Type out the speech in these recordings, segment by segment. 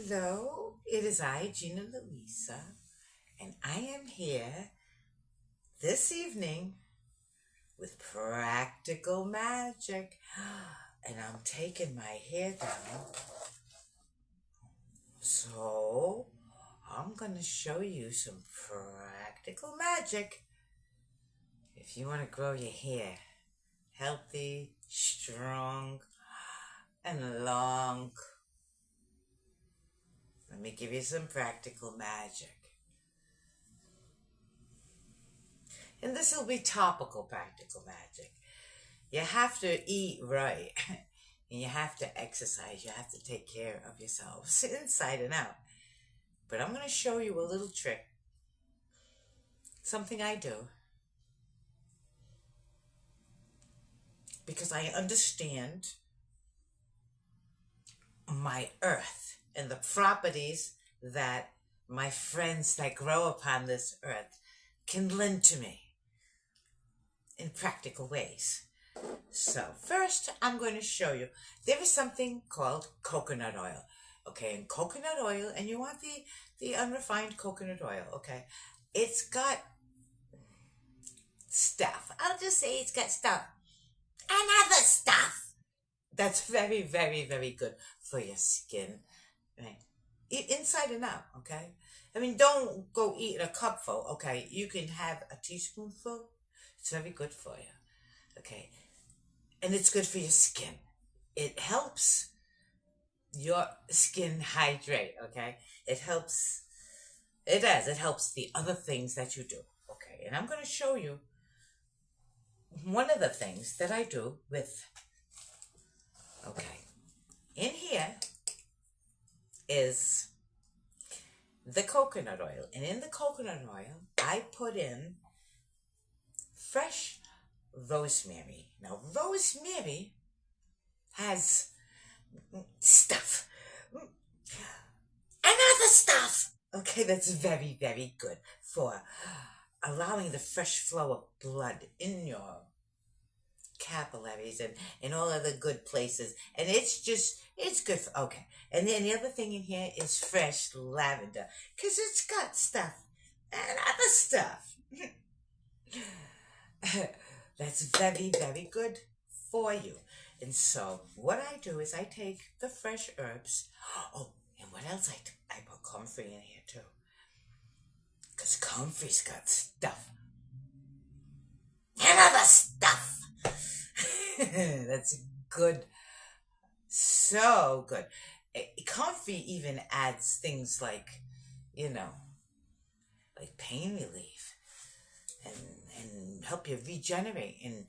Hello, it is I, Gina Louisa, and I am here this evening with practical magic. And I'm taking my hair down. So I'm going to show you some practical magic if you want to grow your hair healthy, strong, and long. Let me give you some practical magic. And this will be topical practical magic. You have to eat right, and you have to exercise. You have to take care of yourselves inside and out. But I'm going to show you a little trick, something I do, because I understand my earth and the properties that my friends that grow upon this earth can lend to me in practical ways. So first, I'm going to show you, there is something called coconut oil. Okay, and coconut oil, and you want the unrefined coconut oil, okay? It's got stuff. I'll just say it's got stuff. And other stuff. That's very, very, very good for your skin. Right? Inside and out, okay? I mean, don't go eat a cupful, okay? You can have a teaspoonful. It's very good for you, okay? And it's good for your skin. It helps your skin hydrate, okay? It helps the other things that you do, okay? And I'm going to show you one of the things that I do with, okay? In here is the coconut oil. And in the coconut oil, I put in fresh rosemary. Now, rosemary has stuff and other stuff. Okay, that's very, very good for allowing the fresh flow of blood in your capillaries and all other good places. And it's good for, okay. And then the other thing in here is fresh lavender, because it's got stuff and other stuff. That's very, very good for you. And so what I do is I take the fresh herbs. Oh, and what else I put comfrey in here too. Because comfrey's got stuff. And other stuff. That's good. So good. Comfrey even adds things like, like pain relief and help you regenerate and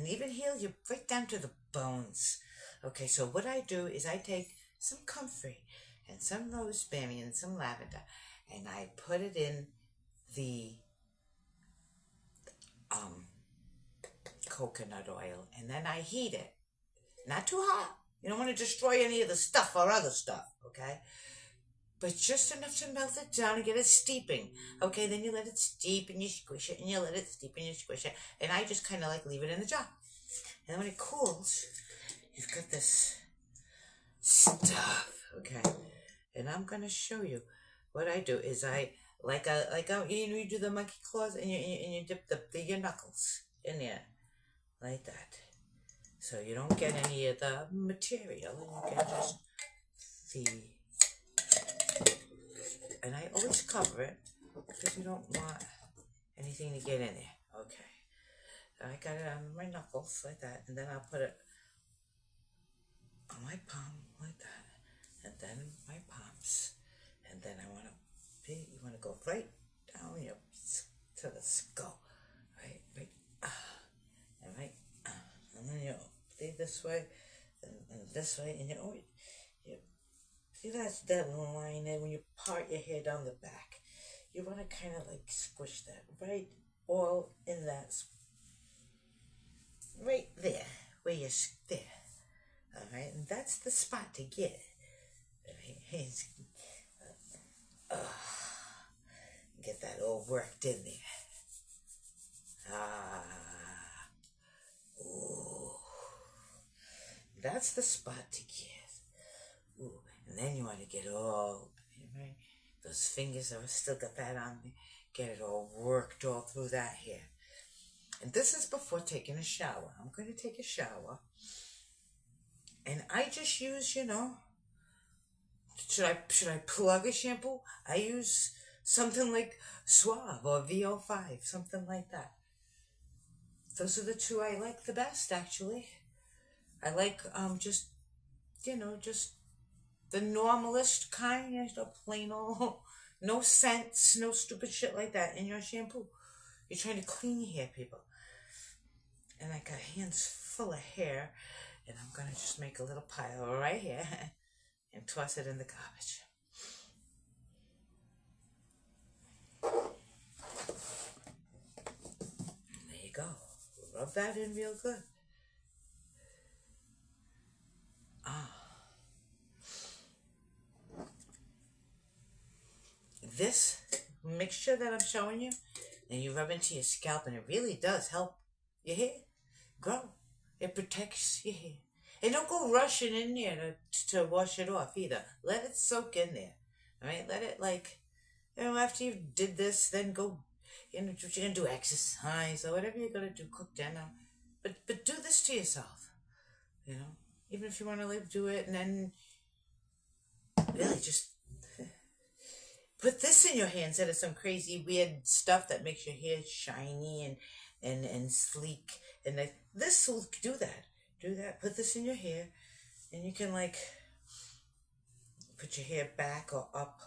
even heal you right down to the bones. Okay, so what I do is I take some comfrey and some rosemary and some lavender, and I put it in the coconut oil, and then I heat it. Not too hot. You don't want to destroy any of the stuff or other stuff, okay? But just enough to melt it down and get it steeping. Okay, then you let it steep and you squish it, and you let it steep and you squish it. And I just kind of like leave it in the jar. And then when it cools, you've got this stuff, okay? And I'm going to show you what I do is you do the monkey claws and you dip your knuckles in there like that. So you don't get any of the material, and you get just the... And I always cover it because you don't want anything to get in there. Okay. I got it on my knuckles like that, and then I'll put it on my palm like that, and then my palms, and then you want to go right down to the skull, right, and right, and then you lead this way, and this way, and you see that little line there when you part your hair down the back. You want to kind of like squish that right all in that, right there, where you're there. All right, and that's the spot to get. Get that all worked in there. Ooh. That's the spot to get. Ooh. And then you want to get all, right? Those fingers that still got that on me, get it all worked all through that hair. And this is before taking a shower. I'm going to take a shower. And I just use, should I plug a shampoo? I use something like Suave or VO5, something like that. Those are the two I like the best, actually. I like just the normalist kind, plain old, no scents, no stupid shit like that in your shampoo. You're trying to clean your hair, people. And I got hands full of hair, and I'm gonna just make a little pile right here and toss it in the garbage. And there you go. Rub that in real good. This mixture that I'm showing you, and you rub into your scalp, and it really does help your hair grow. It protects your hair. And don't go rushing in there to wash it off either. Let it soak in there. All right? Let it, after you did this, then go, you're going to do exercise or whatever you're going to do, cook dinner. But do this to yourself. Even if you want to do it, and then really just put this in your hair instead of some crazy weird stuff that makes your hair shiny and sleek. And this will do that. Do that. Put this in your hair, and you can put your hair back or up,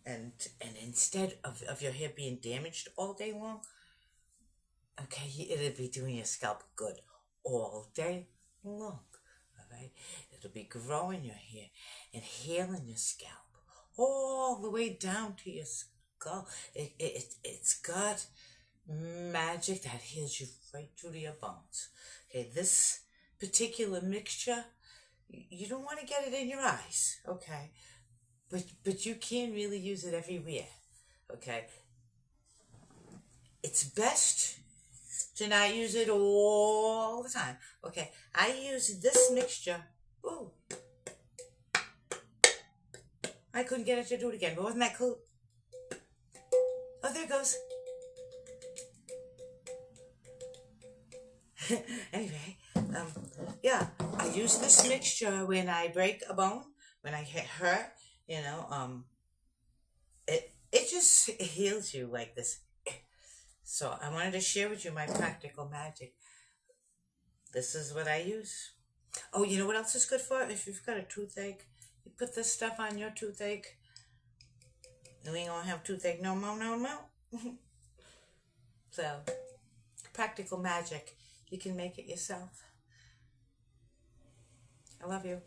And instead of your hair being damaged all day long, okay, it'll be doing your scalp good all day long. All right, it'll be growing your hair and healing your scalp all the way down to your skull. It's got magic that heals you right through to your bones. Okay, this particular mixture, you don't want to get it in your eyes, okay? But you can really use it everywhere, okay? It's best to not use it all the time. Okay, I use this mixture. Ooh. I couldn't get it to do it again, but wasn't that cool? Oh, there it goes. Anyway, yeah, I use this mixture when I break a bone, when I get hurt, it just heals you like this. So I wanted to share with you my practical magic. This is what I use. Oh, you know what else is good for? If you've got a toothache, you put this stuff on your toothache. You ain't gonna have toothache no more. So, practical magic. You can make it yourself. I love you.